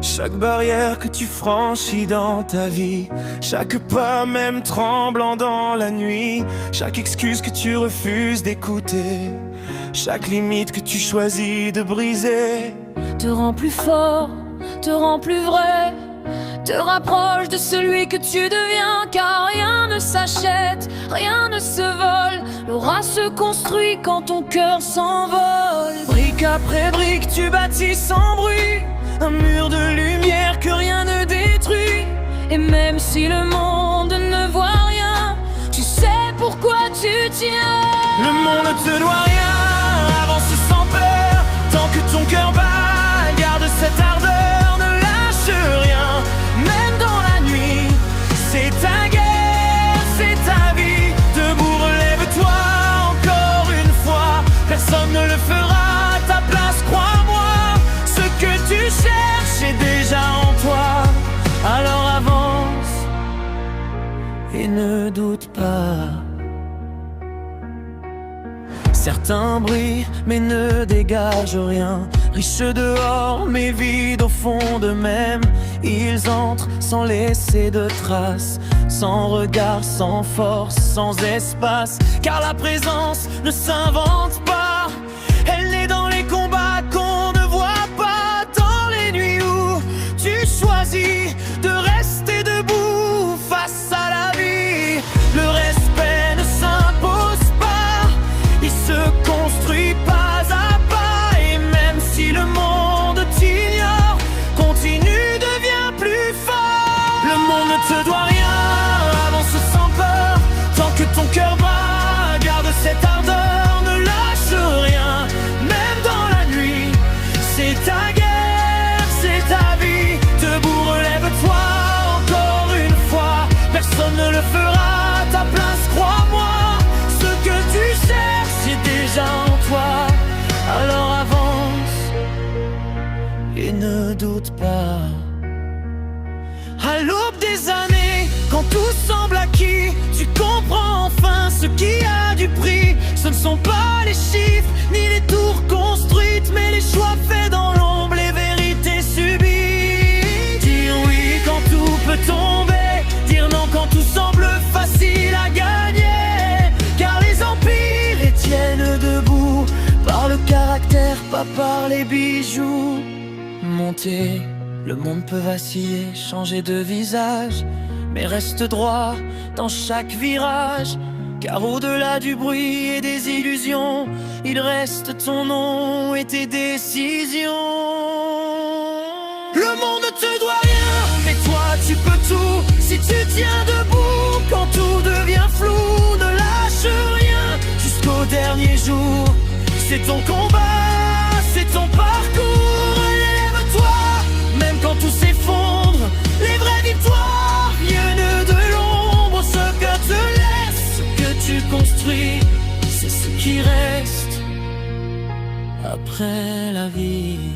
Chaque barrière que tu franchis dans ta vie, chaque pas même tremblant dans la nuit, chaque excuse que tu refuses d'écouter, chaque limite que tu choisis de briser, te rend plus fort, te rend plus vrai, te rapproche de celui que tu deviens. Car rien ne s'achète, rien ne se vole, l'aura se construit quand ton cœur s'envole. Brique après brique tu bâtis sans bruit un mur de lumière que rien ne détruit. Et même si le monde ne voit rien, tu sais pourquoi tu tiens. Le monde ne te doit rien, avance sans peur. Tant que ton cœur bat, garde cette ardeur, ne lâche rien, même dans la nuit. C'est ta guerre, c'est ta vie. Debout, relève-toi encore une fois. Personne ne le fera à ta place, crois-moi. Ce que tu cherches est déjà en toi. Alors avance et ne doute pas. Certains brillent mais ne dégagent rien, riches dehors mais vides au fond d'eux-mêmes. Ils entrent sans laisser de traces, sans regard, sans force, sans espace. Car la présence ne s'invente pas, elle naît dans les combats qu'on ne voit pas. Dans les nuits où tu choisis de rester debout face à la vie, le respect ne s'impose pas, il se construit pas à pas. Et même si le monde t'ignore, continue, deviens plus fort. Le monde ne te doit rien, avance sans peur. Tant que ton cœur bat, garde cette ardeur, ne lâche rien, même dans la nuit. C'est ta guerre, c'est ta vie. Debout, relève-toi encore une fois. Personne ne le fera à ta place, crois-moi. Ce que tu cherches est déjà en toi. Alors avance et ne doute pas. À l'aube des années, quand tout semble acquis, tu comprends enfin ce qui a du prix. Ce ne sont pas les chiffres ni les tours construites, mais les choix faits dans l'ombre, les vérités subies. Dire oui quand tout peut tomber, dire non quand tout semble facile à gagner. Car les empires les tiennent debout par le caractère, pas par les bijoux. Monter, le monde peut vaciller, changer de visage, mais reste droit dans chaque virage. Car au-delà du bruit et des illusions, il reste ton nom et tes décisions. Le monde ne te doit rien, mais toi tu peux tout. Si tu tiens debout quand tout devient flou, ne lâche rien jusqu'au dernier jour. C'est ton combat, c'est ton parcours. Relève-toi, même quand tout s'effondre. Les vraies victoires viennent de l'ombre. Ce que te laisse, ce que tu construis, c'est ce qui reste après la vie.